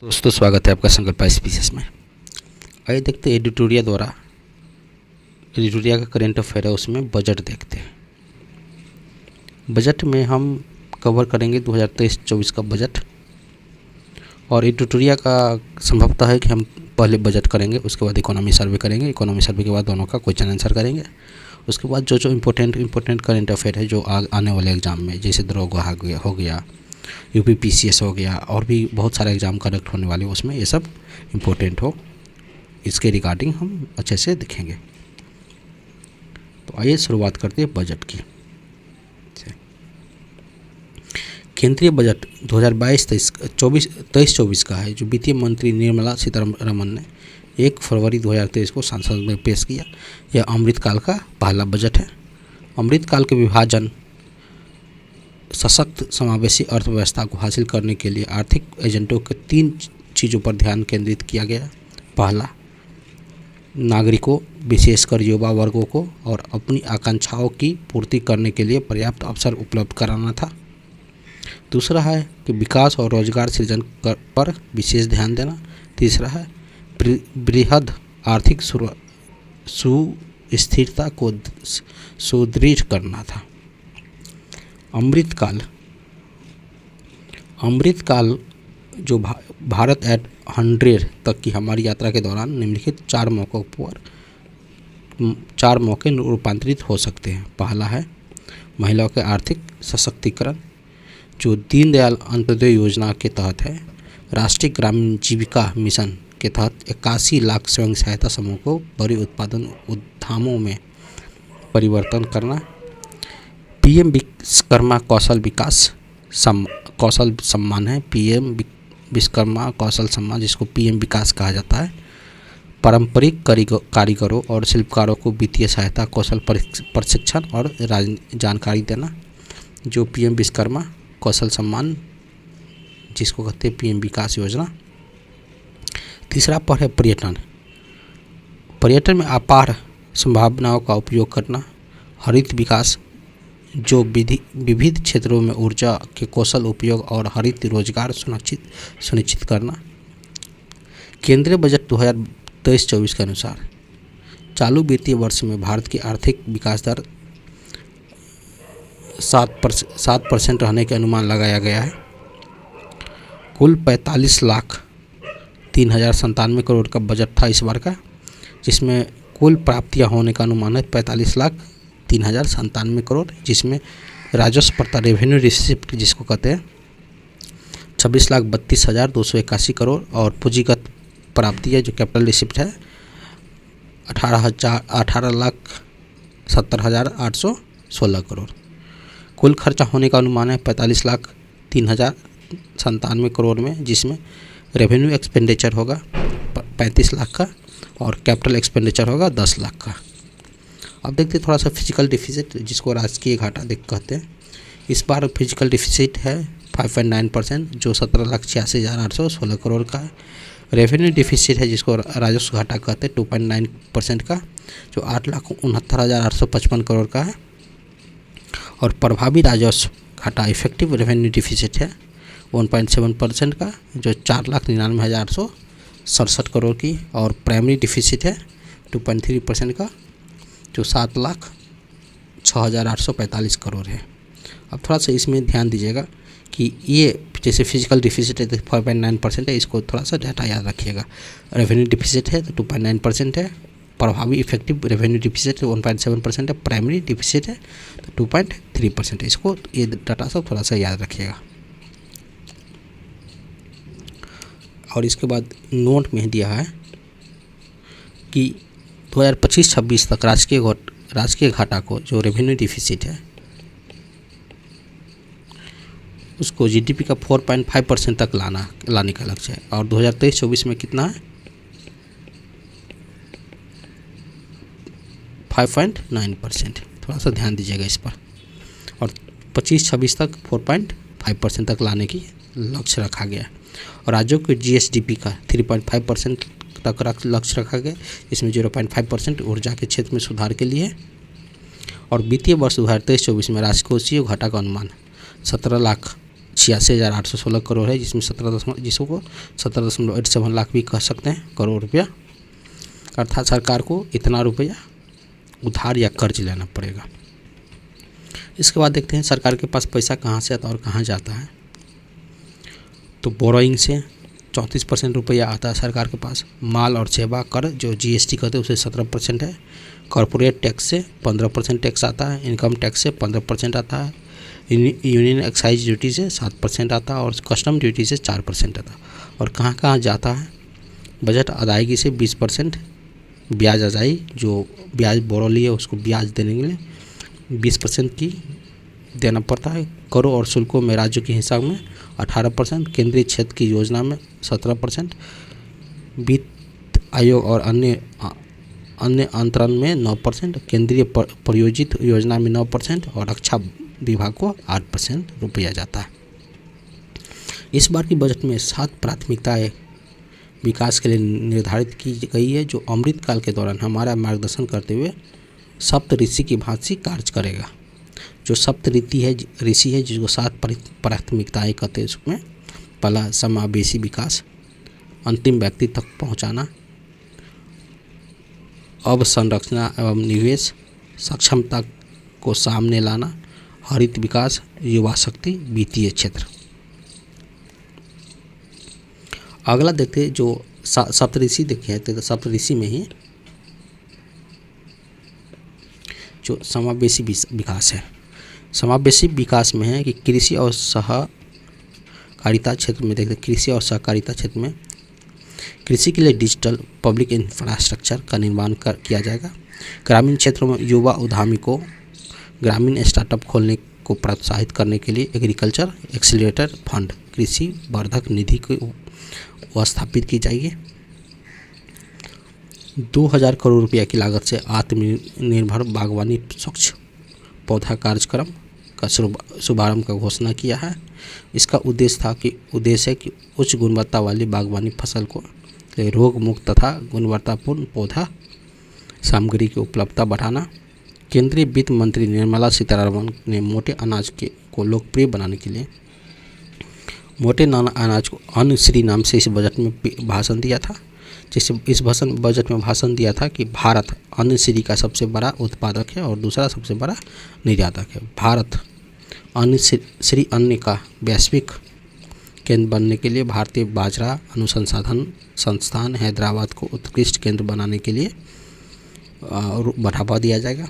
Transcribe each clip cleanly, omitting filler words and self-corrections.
दोस्तों, स्वागत है आपका संकल्प स्पीसेस में। आइए देखते हैं एडिटोरिया का करेंट अफेयर है, उसमें बजट देखते हैं। बजट में हम कवर करेंगे 2023-24 का बजट, और एडिटोरिया का संभवतः है कि हम पहले बजट करेंगे, उसके बाद इकोनॉमी सर्वे करेंगे, इकोनॉमी सर्वे के बाद दोनों का क्वेश्चन आंसर करेंगे। उसके बाद जो इम्पोर्टेंट करेंट अफेयर है जो आने वाले एग्ज़ाम में, जैसे दरोगा हो गया, UPPCS हो गया, और भी बहुत सारे एग्ज़ाम कंडक्ट होने वाले हैं, उसमें ये सब इम्पोर्टेंट हो, इसके रिगार्डिंग हम अच्छे से देखेंगे। तो आइए शुरुआत करते हैं बजट की। केंद्रीय बजट 2022-23-24 का है, जो वित्तीय मंत्री निर्मला सीतारमण ने 1 फरवरी 2023 को संसद में पेश किया। यह अमृतकाल का पहला बजट है। अमृतकाल के विभाजन सशक्त समावेशी अर्थव्यवस्था को हासिल करने के लिए आर्थिक एजेंडों के 3 चीज़ों पर ध्यान केंद्रित किया गया। पहला, नागरिकों विशेषकर युवा वर्गों को और अपनी आकांक्षाओं की पूर्ति करने के लिए पर्याप्त अवसर उपलब्ध कराना था। दूसरा है कि विकास और रोजगार सृजन पर विशेष ध्यान देना। तीसरा है बृहद आर्थिक सुस्थिरता को सुदृढ़ करना था। अमृतकाल जो भारत एट 100 तक की हमारी यात्रा के दौरान निम्नलिखित 4 मौके रूपांतरित हो सकते हैं। पहला है महिलाओं के आर्थिक सशक्तिकरण, जो दीनदयाल अंत्योदय योजना के तहत है। राष्ट्रीय ग्रामीण जीविका मिशन के तहत 81 लाख स्वयं सहायता समूह को बड़े उत्पादन उद्यमों में परिवर्तन करना। PM विश्वकर्मा कौशल सम्मान है, PM विश्वकर्मा कौशल सम्मान, जिसको PM विकास कहा जाता है। पारंपरिक कारीगरों और शिल्पकारों को वित्तीय सहायता, कौशल प्रशिक्षण और जानकारी देना, जो PM विश्वकर्मा कौशल सम्मान, जिसको कहते हैं PM विकास योजना। तीसरा पर है पर्यटन में अपार संभावनाओं का उपयोग करना। हरित विकास, जो विविध क्षेत्रों में ऊर्जा के कौशल उपयोग और हरित रोजगार सुनिश्चित करना। केंद्रीय बजट 2023-24 के अनुसार चालू वित्तीय वर्ष में भारत की आर्थिक विकास दर 7% रहने के अनुमान लगाया गया है। कुल 45,03,097 करोड़ का बजट था इस बार का, जिसमें कुल प्राप्तियां होने का अनुमान है 45,03,097 करोड़, जिसमें राजस्व प्रता रेवेन्यू रिसिप्ट, जिसको कहते हैं 26,32,281 करोड़, और पूंजीगत प्राप्ति है जो कैपिटल रिसिप्ट है 18,70,816 करोड़। कुल खर्चा होने का अनुमान है 45,03,097 करोड़ में, जिसमें रेवेन्यू एक्सपेंडिचर होगा 35 लाख का और कैपिटल एक्सपेंडिचर होगा 10 लाख का। अब देखते हैं थोड़ा सा फिजिकल डिफिसिट, जिसको राजकीय घाटा कहते हैं। इस बार फिजिकल डिफिसिट है 5.9%, जो 17,86,816 करोड़ का है। रेवेन्यू डिफिसिट है, जिसको राजस्व घाटा कहते हैं, 2.9% का, जो 8,69,855 करोड़ का है। और प्रभावी राजस्व घाटा इफेक्टिव रेवेन्यू डिफिसिट है 1.7% का, जो 4,99,867 करोड़ की। और प्राइमरी डिफिसिट है 2.3% का, जो 7,06,845 करोड़ है। अब थोड़ा सा इसमें ध्यान दीजिएगा कि ये जैसे फिजिकल डिफिसिट है तो 4.9% है, इसको थोड़ा सा डाटा याद रखिएगा। रेवेन्यू डिफिसिट है तो 2.9% है, प्रभावी इफेक्टिव रेवेन्यू डिफिसिट 1.7% है, प्राइमरी डिफिसिट है तो 2.3% है। इसको ये डाटा सब थोड़ा सा याद रखिएगा। और इसके बाद नोट में दिया है कि 2025-26 तक राजकीय घाटा को, जो रेवेन्यू डिफिसिट है, उसको GDP का 4.5% तक लाने का लक्ष्य है। और 2023-24 में कितना है 5.9%। थोड़ा सा ध्यान दीजिएगा इस पर। और 25-26 तक 4.5% तक लाने की लक्ष्य रखा गया है। और राज्यों के GSDP का 3.5% तक लक्ष्य रखा गया, इसमें 0.5% ऊर्जा के क्षेत्र में सुधार के लिए। और वित्तीय वर्ष 2023-24 में राजकोषीय घाटा का अनुमान 17,00,000 86,816 करोड़ है, जिसमें 17.87 लाख भी कह सकते हैं करोड़ रुपया। अर्थात सरकार को इतना रुपया उधार या कर्ज लेना पड़ेगा। इसके बाद देखते हैं सरकार के पास पैसा कहाँ से आता है और कहाँ जाता है। तो बोरोइंग से 34% रुपया आता है सरकार के पास। माल और सेवा कर जो GST कहते हैं उसे 17% है। कॉरपोरेट टैक्स से 15% टैक्स आता है। इनकम टैक्स से 15% आता है। यूनियन एक्साइज ड्यूटी से 7% आता है और कस्टम ड्यूटी से 4% आता है। और कहाँ कहाँ जाता है, बजट अदायगी से 20% ब्याज अदाई, जो ब्याज बोरो लिए उसको ब्याज देने के लिए 20% की देना पड़ता है। करों और शुल्कों में राज्यों के हिसाब में 18%, केंद्रीय क्षेत्र की योजना में 17%, वित्त आयोग और अन्य अंतरण में 9%, केंद्रीय प्रायोजित योजना में 9% और रक्षा विभाग को 8% रुपया जाता है। इस बार की बजट में 7 प्राथमिकताएं विकास के लिए निर्धारित की गई है, जो अमृतकाल के दौरान हमारा मार्गदर्शन करते हुए सप्त ऋषि की भांति कार्य करेगा। जो सप्त ऋषि है जिसको 7 प्राथमिकताएं कहते हैं, उसमें पहला समावेशी विकास, अंतिम व्यक्ति तक पहुंचाना, अवसंरचना एवं निवेश, सक्षमता को सामने लाना, हरित विकास, युवा शक्ति, वित्तीय क्षेत्र। अगला देखते हैं जो सप्तऋषि देखे तो सप्तऋषि में ही जो समावेशी विकास है। समावेशी विकास में है कि कृषि और सहकारिता क्षेत्र में देखते, कृषि और सहकारिता क्षेत्र में कृषि के लिए डिजिटल पब्लिक इंफ्रास्ट्रक्चर का निर्माण किया जाएगा। ग्रामीण क्षेत्रों में युवा उद्यमी को ग्रामीण स्टार्टअप खोलने को प्रोत्साहित करने के लिए एग्रीकल्चर एक्सीलरेटर फंड, कृषि वर्धक निधि को स्थापित की जाएगी। 2000 करोड़ रुपया की लागत से आत्मनिर्भर बागवानी स्वच्छ पौधा कार्यक्रम का शुभारंभ का घोषणा किया है। इसका उद्देश्य है कि उच्च गुणवत्ता वाली बागवानी फसल को रोग मुक्त तथा गुणवत्तापूर्ण पौधा सामग्री की उपलब्धता बढ़ाना। केंद्रीय वित्त मंत्री निर्मला सीतारमण ने मोटे अनाज को लोकप्रिय बनाने के लिए मोटे अनाज को अन्नश्री नाम से इस बजट में भाषण दिया था। जिससे इस बजट में भाषण दिया था कि भारत अन्नश्री का सबसे बड़ा उत्पादक है और दूसरा सबसे बड़ा निर्यातक है। भारत अन्नश्री अन्न का वैश्विक केंद्र बनने के लिए भारतीय बाजरा अनुसंधान संस्थान हैदराबाद को उत्कृष्ट केंद्र बनाने के लिए बढ़ावा दिया जाएगा।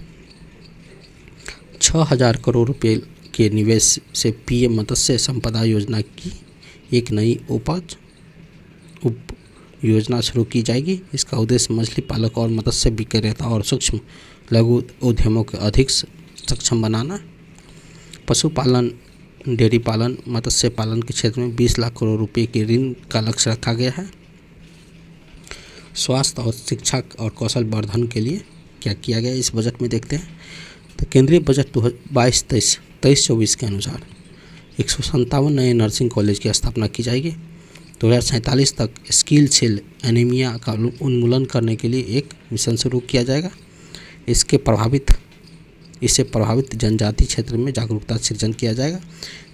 6000 करोड़ रुपए के निवेश से PM मत्स्य संपदा योजना की एक नई उप योजना शुरू की जाएगी। इसका उद्देश्य मछली पालक और मत्स्य विक्रेता और सूक्ष्म लघु उद्यमों को अधिक सक्षम बनाना। पशुपालन, डेयरी पालन, मत्स्य पालन के क्षेत्र में 20 लाख करोड़ रुपए के ऋण का लक्ष्य रखा गया है। स्वास्थ्य और शिक्षा और कौशल वर्धन के लिए क्या किया गया इस बजट में देखते हैं। तो केंद्रीय बजट 2022-23-24 के अनुसार 157 नए नर्सिंग कॉलेज की स्थापना की जाएगी। 2047 तक स्किल सेल एनीमिया का उन्मूलन करने के लिए एक मिशन शुरू किया जाएगा। इससे प्रभावित जनजाति क्षेत्र में जागरूकता सृजन किया जाएगा।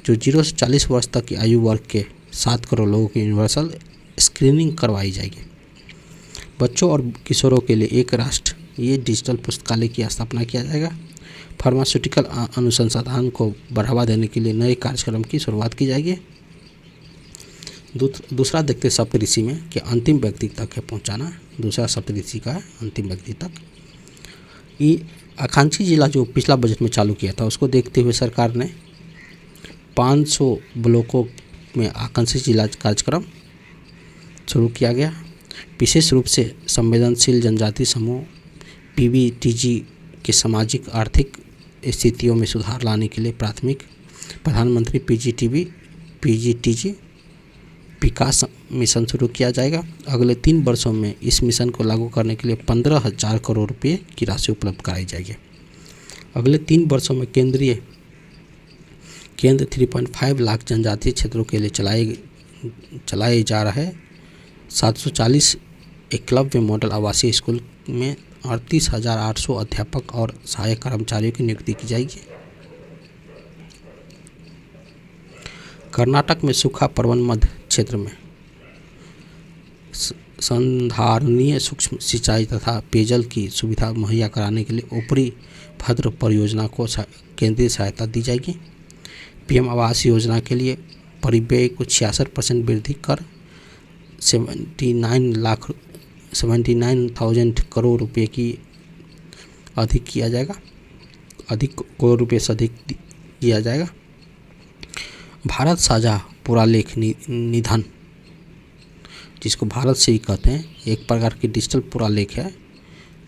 जो 0 से 40 वर्ष तक की आयु वर्ग के 7 करोड़ लोगों की यूनिवर्सल स्क्रीनिंग करवाई जाएगी। बच्चों और किशोरों के लिए एक राष्ट्र ये डिजिटल पुस्तकालय की स्थापना किया जाएगा। फार्मास्यूटिकल अनुसंधान को बढ़ावा देने के लिए नए कार्यक्रम की शुरुआत की जाएगी। दूसरा देखते सप्तऋषि में कि अंतिम व्यक्ति तक है पहुंचाना। दूसरा सप्तऋषि का है अंतिम व्यक्ति तक। ये आकांक्षी जिला जो पिछला बजट में चालू किया था उसको देखते हुए सरकार ने 500 ब्लॉकों में आकांक्षी जिला कार्यक्रम शुरू किया गया। विशेष रूप से संवेदनशील जनजाति समूह PBTG के सामाजिक आर्थिक स्थितियों में सुधार लाने के लिए प्रधानमंत्री PGTG विकास मिशन शुरू किया जाएगा। अगले 3 वर्षों में इस मिशन को लागू करने के लिए 15,000 करोड़ रुपए की राशि उपलब्ध कराई जाएगी। अगले 3 वर्षों में केंद्र 3.5 लाख जनजातीय क्षेत्रों के लिए चलाए जा रहे 740 एकलव्य मॉडल आवासीय स्कूल में 38,800 अध्यापक और सहायक कर्मचारियों की नियुक्ति की जाएगी। कर्नाटक में सूखा प्रबंधन मध्य क्षेत्र में संधारणीय सूक्ष्म सिंचाई तथा पेयजल की सुविधा मुहैया कराने के लिए ऊपरी भद्र परियोजना को केंद्रीय सहायता दी जाएगी। पीएम आवास योजना के लिए परिव्यय को 66% वृद्धि कर 79,000 करोड़ रुपए की अधिक करोड़ रुपये से अधिक दिया जाएगा। भारत साझा पुरालेख निधन, जिसको भारत से ही कहते हैं, एक प्रकार की डिजिटल पुरालेख है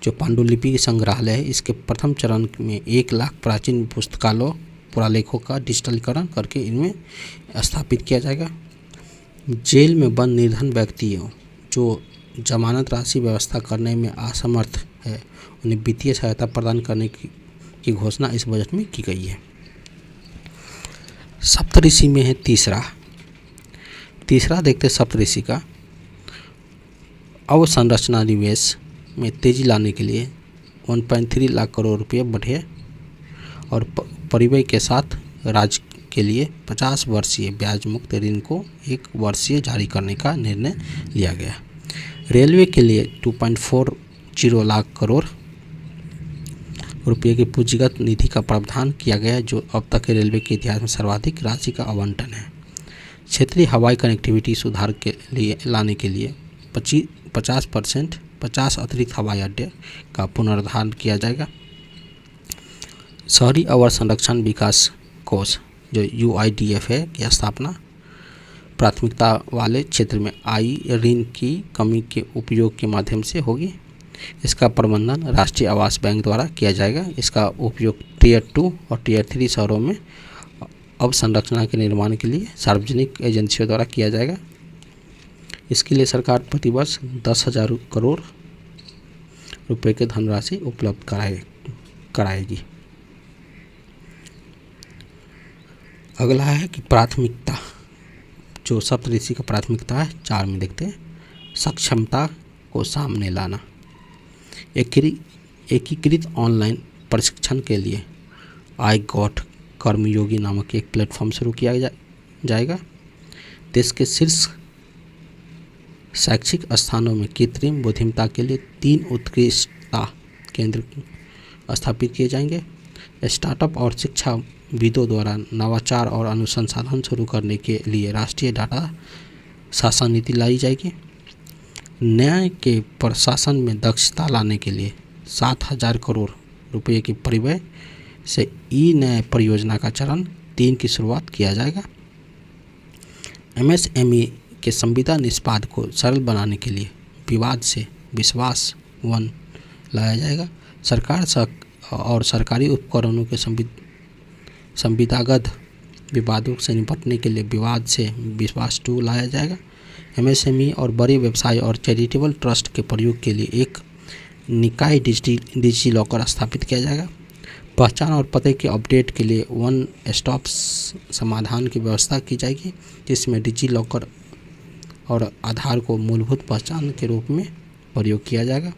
जो पांडुलिपि संग्रहालय है। इसके प्रथम चरण में 1 लाख प्राचीन पुस्तकालयों पुरालेखों का डिजिटलीकरण करके इनमें स्थापित किया जाएगा। जेल में बंद निर्धन व्यक्तियों जो जमानत राशि व्यवस्था करने में असमर्थ है, उन्हें वित्तीय सहायता प्रदान करने की घोषणा इस बजट में की गई है। सप्तऋषि में है तीसरा देखते सप्तऋषि का। अवसंरचना निवेश में तेजी लाने के लिए 1.3 लाख करोड़ रुपये बढ़े और परिव्यय के साथ राज्य के लिए 50 वर्षीय ब्याज मुक्त ऋण को 1 वर्षीय जारी करने का निर्णय लिया गया। रेलवे के लिए 2.40 लाख करोड़ रुपये की पूंजीगत निधि का प्रावधान किया गया, जो अब तक के रेलवे के इतिहास में सर्वाधिक राशि का आवंटन है। क्षेत्रीय हवाई कनेक्टिविटी सुधार के लिए लाने के लिए 50 अतिरिक्त हवाई अड्डे का पुनरुद्धार किया जाएगा। शहरी अवसंरक्षण विकास कोष जो UIDF है की स्थापना प्राथमिकता वाले क्षेत्र में आई ऋण की कमी के उपयोग के माध्यम से होगी। इसका प्रबंधन राष्ट्रीय आवास बैंक द्वारा किया जाएगा। इसका उपयोग टियर 2 और टियर 3 शहरों में अवसंरचना के निर्माण के लिए सार्वजनिक एजेंसियों द्वारा किया जाएगा। इसके लिए सरकार प्रतिवर्ष 10,000 करोड़ रुपए की धनराशि उपलब्ध कराएगी। अगला है कि प्राथमिकता, जो सप्तऋषि का प्राथमिकता है 4 में देखते हैं। सक्षमता को सामने लाना, एकीकृत ऑनलाइन प्रशिक्षण के लिए आई गॉट कर्मयोगी नामक एक प्लेटफॉर्म शुरू किया जाएगा। देश के शीर्ष शैक्षिक स्थानों में कृत्रिम बुद्धिमत्ता के लिए 3 उत्कृष्टता केंद्र स्थापित किए जाएंगे। स्टार्टअप और शिक्षाविदों द्वारा नवाचार और अनुसंधान शुरू करने के लिए राष्ट्रीय डाटा शासन नीति लाई जाएगी। न्याय के प्रशासन में दक्षता लाने के लिए 7,000 करोड़ रुपये की परिव्यय से ई न्याय परियोजना का चरण 3 की शुरुआत किया जाएगा। MSME के संविदा निष्पादन को सरल बनाने के लिए विवाद से विश्वास 1 लाया जाएगा। सरकार और सरकारी उपकरणों के संविदागत विवादों से निपटने के लिए विवाद से विश्वास 2 लाया जाएगा। MSME और बड़े व्यवसाय और चैरिटेबल ट्रस्ट के प्रयोग के लिए एक निकाय डिजी लॉकर स्थापित किया जाएगा। पहचान और पते के अपडेट के लिए 1 स्टॉप समाधान की व्यवस्था की जाएगी, जिसमें डिजी लॉकर और आधार को मूलभूत पहचान के रूप में प्रयोग किया जाएगा।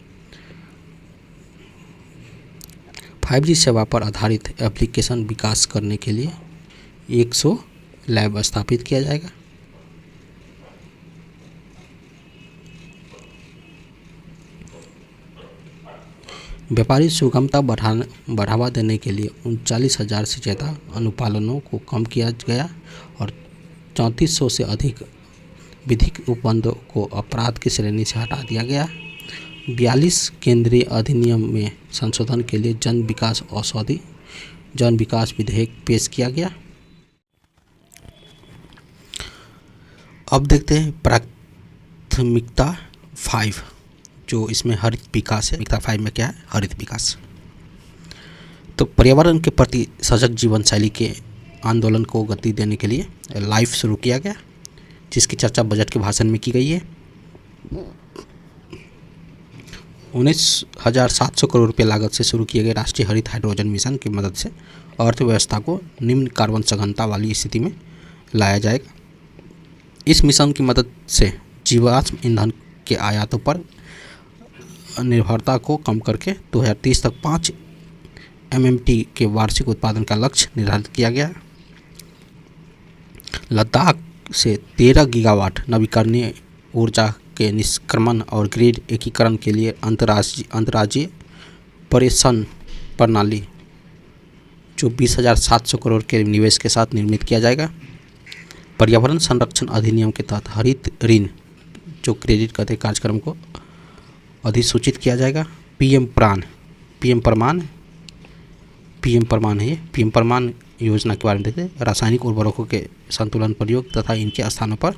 5G सेवा पर आधारित एप्लीकेशन विकास करने के लिए 100 लैब स्थापित किया जाएगा। व्यापारी सुगमता बढ़ावा देने के लिए 39,000 से ज़्यादा अनुपालनों को कम किया गया और 3400 से अधिक विधिक उपबंधों को अपराध की श्रेणी से हटा दिया गया। 42 केंद्रीय अधिनियम में संशोधन के लिए जन विकास विधेयक पेश किया गया। अब देखते हैं प्राथमिकता 5, जो इसमें हरित विकास है। प्राथमिकता 5 में क्या है? हरित विकास। तो पर्यावरण के प्रति सजग जीवन शैली के आंदोलन को गति देने के लिए लाइफ शुरू किया गया, जिसकी चर्चा बजट के भाषण में की गई है। 19,700 करोड़ रुपये लागत से शुरू किए गए राष्ट्रीय हरित हाइड्रोजन मिशन की मदद से अर्थव्यवस्था को निम्न कार्बन सघनता वाली स्थिति में लाया जाएगा। इस मिशन की मदद से जीवाश्म ईंधन के आयातों पर निर्भरता को कम करके 2030 तक 5 MMT के वार्षिक उत्पादन का लक्ष्य निर्धारित किया गया। लद्दाख से 13 गीगावाट नवीकरणीय ऊर्जा के निष्क्रमण और ग्रिड एकीकरण के लिए अंतर्राज्यीय परिवहन प्रणाली जो 20,700 करोड़ के निवेश के साथ निर्मित किया जाएगा। पर्यावरण संरक्षण अधिनियम के तहत हरित ऋण जो क्रेडिट करते कार्यक्रम को अधिसूचित किया जाएगा। पीएम प्रमाण योजना के बारे में देखते हैं। रासायनिक उर्वरकों के संतुलन प्रयोग तथा इनके स्थानों पर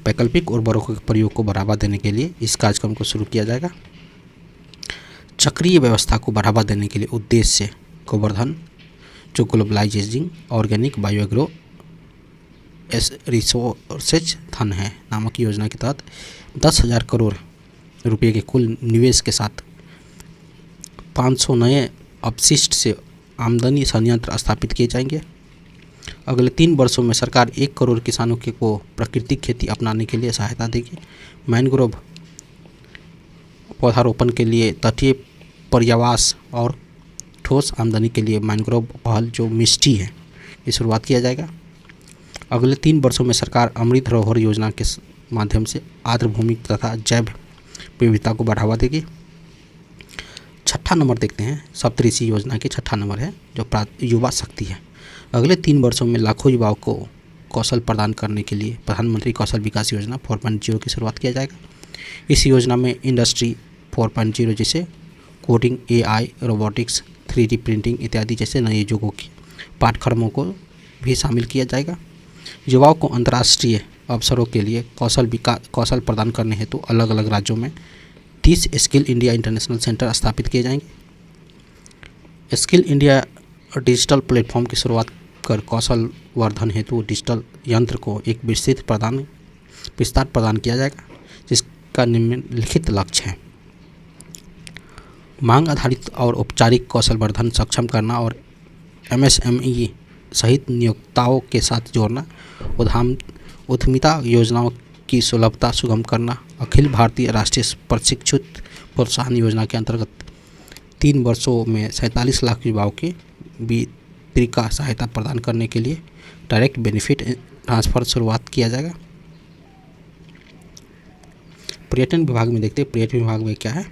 वैकल्पिक उर्वरकों के प्रयोग को बढ़ावा देने के लिए इस कार्यक्रम को शुरू किया जाएगा। चक्रीय व्यवस्था को बढ़ावा देने के लिए उद्देश्य से गोवर्धन जो ग्लोबलाइजिंग ऑर्गेनिक बायोएग्रो रिसोर्सेज धन है नामक योजना के तहत 10,000 करोड़ रुपये के कुल निवेश के साथ 500 नए अपशिष्ट से आमदनी संयंत्र स्थापित किए जाएंगे। अगले 3 वर्षों में सरकार 1 करोड़ किसानों को प्राकृतिक खेती अपनाने के लिए सहायता देगी। मैनग्रोव पौधारोपण के लिए तटीय पर्यावास और ठोस आमदनी के लिए मैनग्रोव पहल जो मिष्टी है की शुरुआत किया जाएगा। अगले 3 वर्षों में सरकार अमृत धरोहर योजना के माध्यम से आर्द्र भूमि तथा जैव विविधता को बढ़ावा देगी। छठा नंबर देखते हैं, सप्तऋषि योजना की छठा नंबर है जो युवा शक्ति है। अगले 3 वर्षों में लाखों युवाओं को कौशल प्रदान करने के लिए प्रधानमंत्री कौशल विकास योजना 4.0 की शुरुआत किया जाएगा। इस योजना में इंडस्ट्री 4.0 जैसे coding, AI, robotics, 3D printing इत्यादि जैसे नए युगों के पाठ्यक्रमों को भी शामिल किया जाएगा। युवाओं को अंतर्राष्ट्रीय अवसरों के लिए कौशल प्रदान करने हेतु अलग अलग राज्यों में 30 स्किल इंडिया इंटरनेशनल सेंटर स्थापित किए जाएंगे। स्किल इंडिया डिजिटल प्लेटफॉर्म की शुरुआत कर कौशल वर्धन हेतु डिजिटल यंत्र को एक विस्तार प्रदान किया जाएगा जिसका निम्नलिखित लक्ष्य है। मांग आधारित और औपचारिक कौशल वर्धन सक्षम करना और MSME सहित नियोक्ताओं के साथ जोड़ना, उद्यमिता योजनाओं की सुलभता सुगम करना। अखिल भारतीय राष्ट्रीय प्रशिक्षुत प्रोत्साहन योजना के अंतर्गत 3 वर्षों में 47 लाख युवाओं की वित्तीय सहायता प्रदान करने के लिए डायरेक्ट बेनिफिट ट्रांसफर शुरुआत किया जाएगा। पर्यटन विभाग में देखते हैं, पर्यटन विभाग में क्या है।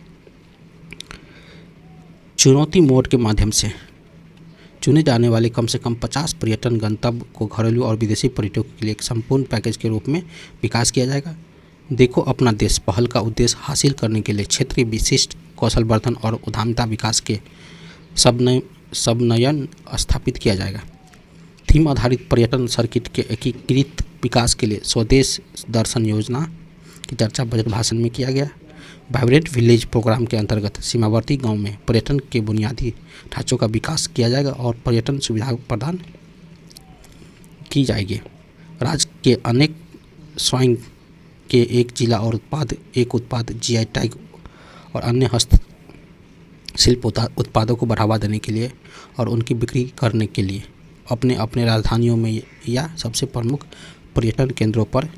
चुनौती मोड के माध्यम से चुने जाने वाले कम से कम 50 पर्यटन गंतव्य को घरेलू और विदेशी पर्यटकों के लिए एक संपूर्ण पैकेज के रूप में विकास किया जाएगा। देखो अपना देश पहल का उद्देश्य हासिल करने के लिए क्षेत्रीय विशिष्ट कौशल वर्धन और उद्यमिता विकास के समन्वयन स्थापित किया जाएगा। थीम आधारित पर्यटन सर्किट के एकीकृत विकास के लिए स्वदेश दर्शन योजना की चर्चा बजट भाषण में किया गया। वाइब्रेंट विलेज प्रोग्राम के अंतर्गत सीमावर्ती गांव में पर्यटन के बुनियादी ढांचों का विकास किया जाएगा और पर्यटन सुविधा प्रदान की जाएगी। राज्य के अनेक स्वयं के एक जिला और उत्पाद GI टैग और अन्य हस्तशिल्प उत्पादों को बढ़ावा देने के लिए और उनकी बिक्री करने के लिए अपने राजधानियों में या सबसे प्रमुख पर्यटन केंद्रों पर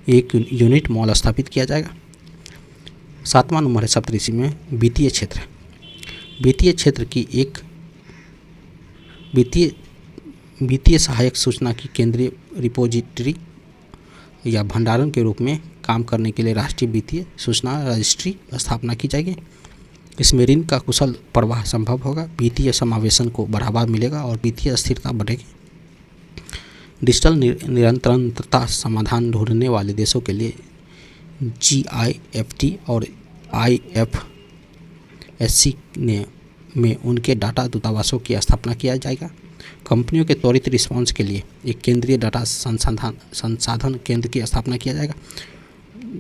एक यूनिट मॉल स्थापित किया जाएगा। 7वां नंबर है सप्तऋषि में वित्तीय क्षेत्र। वित्तीय क्षेत्र की एक वित्तीय सहायक सूचना की केंद्रीय रिपोजिटरी या भंडारण के रूप में काम करने के लिए राष्ट्रीय वित्तीय सूचना रजिस्ट्री स्थापना की जाएगी। इसमें ऋण का कुशल प्रवाह संभव होगा, वित्तीय समावेशन को बढ़ावा मिलेगा और वित्तीय स्थिरता बढ़ेगी। डिजिटल निरंतरता समाधान ढूंढने वाले देशों के लिए GIFT और IFSC में उनके डाटा दूतावासों की स्थापना किया जाएगा। कंपनियों के त्वरित रिस्पांस के लिए एक केंद्रीय डाटा संसाधन केंद्र की स्थापना किया जाएगा।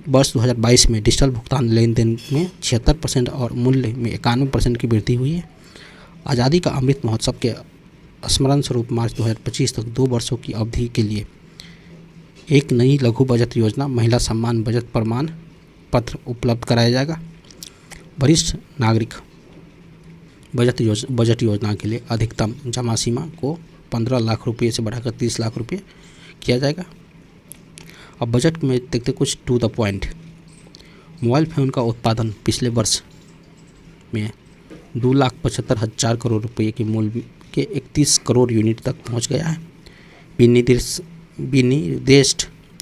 वर्ष 2022 में डिजिटल भुगतान लेन देन में 76% और मूल्य में 91% की वृद्धि हुई है। आज़ादी का अमृत महोत्सव के स्मरण स्वरूप मार्च 2025 तक 2 वर्षों की अवधि के लिए एक नई लघु बचत योजना महिला सम्मान बचत प्रमाण पत्र उपलब्ध कराया जाएगा। वरिष्ठ नागरिक बजट योजना के लिए अधिकतम जमा सीमा को 15 लाख रुपये से बढ़ाकर 30 लाख रुपये किया जाएगा। अब बजट में देखते कुछ to the point. Mobile phone का उत्पादन पिछले वर्ष में 2,75,000 करोड़ रुपये के मूल्य के 31 करोड़ यूनिट तक पहुंच गया है। विनिर्देश विनिर्देश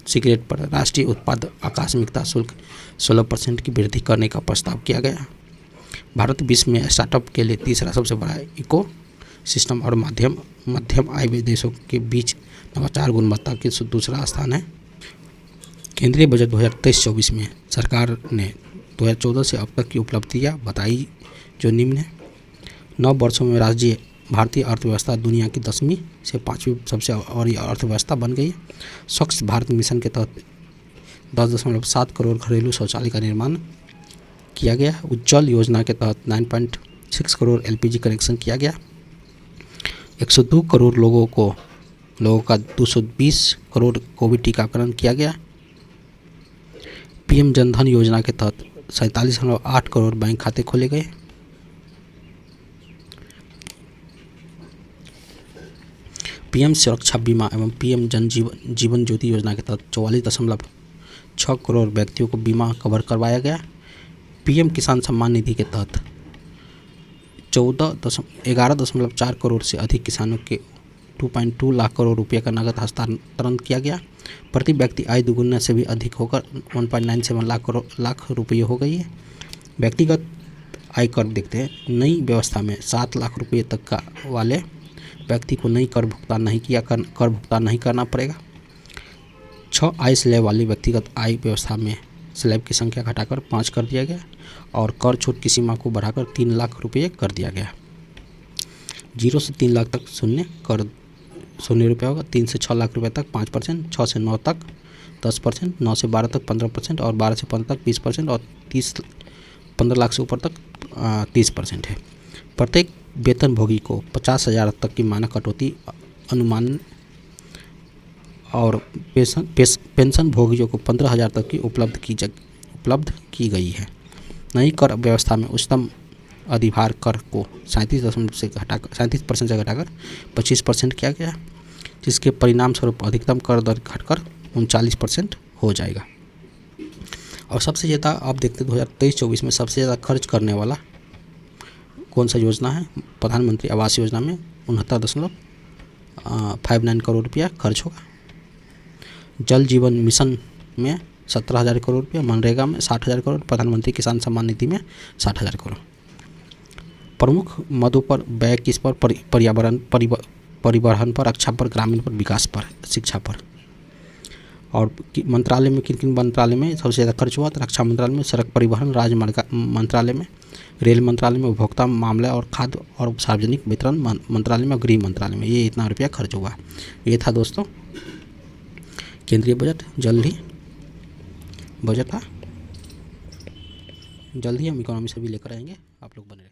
सिगरेट पर राष्ट्रीय उत्पाद आकस्मिकता शुल्क 16% की वृद्धि करने का प्रस्ताव किया गया। भारत विश्व में स्टार्टअप के लिए तीसरा सबसे बड़ा इको सिस्टम और मध्यम आय देशों के बीच नवाचार गुणवत्ता के दूसरा स्थान है। केंद्रीय बजट 2023-24 में सरकार ने 2014 से अब तक की उपलब्धियां बताई जो निम्न है। 9 वर्षों में भारतीय अर्थव्यवस्था दुनिया की 10वीं से 5वीं सबसे बड़ी अर्थव्यवस्था बन गई है। स्वच्छ भारत मिशन के तहत 10.7 करोड़ घरेलू शौचालय का निर्माण किया गया। उज्ज्वल योजना के तहत 9.6 करोड़ LPG कनेक्शन किया गया। 102 करोड़ लोगों का 220 करोड़ कोविड टीकाकरण किया गया। PM जनधन योजना के तहत 47.8 करोड़ बैंक खाते खोले गए। PM सुरक्षा बीमा एवं PM जीवन ज्योति योजना के तहत 44.6 करोड़ व्यक्तियों को बीमा कवर करवाया गया। PM किसान सम्मान निधि के तहत 11.4 करोड़ से अधिक किसानों के 2.2 लाख करोड़ रुपये का नगद हस्तांतरण किया गया। प्रति व्यक्ति आय दुगुना से भी अधिक होकर 1.97 लाख रुपये हो गई है। व्यक्तिगत आयकर देखते हैं। नई व्यवस्था में 7 लाख रुपये तक का वाले व्यक्ति को नई कर भुगतान नहीं करना पड़ेगा। 6 आय स्लैब वाली व्यक्तिगत आय व्यवस्था में स्लैब की संख्या घटाकर 5 कर दिया गया और कर छूट की सीमा को बढ़ाकर 3 लाख रुपये कर दिया गया। 0 से 3 लाख तक शून्य रुपये होगा। 3 से 6 लाख रुपये तक 5%, 6 से 9 तक 10%, 9 से 12 तक 15% और 12 से 15 तक 20% और 15 लाख से ऊपर तक 30% है। प्रत्येक वेतनभोगी को 50,000 तक की मानक कटौती अनुमान और पेंशन भोगियों को 15,000 तक की उपलब्ध की गई है। नई कर व्यवस्था में उच्चतम अधिभार कर को 37% से घटाकर 25% किया गया, जिसके परिणाम स्वरूप अधिकतम कर दर घटकर 39% हो जाएगा। और सबसे ज़्यादा आप देखते हैं 2023-24 में सबसे ज़्यादा खर्च करने वाला कौन सा योजना है? प्रधानमंत्री आवास योजना में 69.59 करोड़ रुपया खर्च होगा। जल जीवन मिशन में 17,000 करोड़ रुपया, मनरेगा में 60,000 करोड़, प्रधानमंत्री किसान सम्मान निधि में 60,000 करोड़। प्रमुख मदों पर व्यय किस पर? परिवहन पर, रक्षा पर, ग्रामीण पर, विकास पर, शिक्षा पर। और मंत्रालय में किन मंत्रालय में सबसे ज़्यादा खर्च हुआ? तो रक्षा मंत्रालय में, सड़क परिवहन राजमार्ग मंत्रालय में, रेल मंत्रालय में, उपभोक्ता मामले और खाद्य और सार्वजनिक वितरण मंत्रालय में, गृह मंत्रालय में। ये इतना रुपया खर्च हुआ। ये था दोस्तों केंद्रीय बजट। जल्द ही हम इकोनॉमी से भी लेकर आएंगे। आप लोग बने रहें।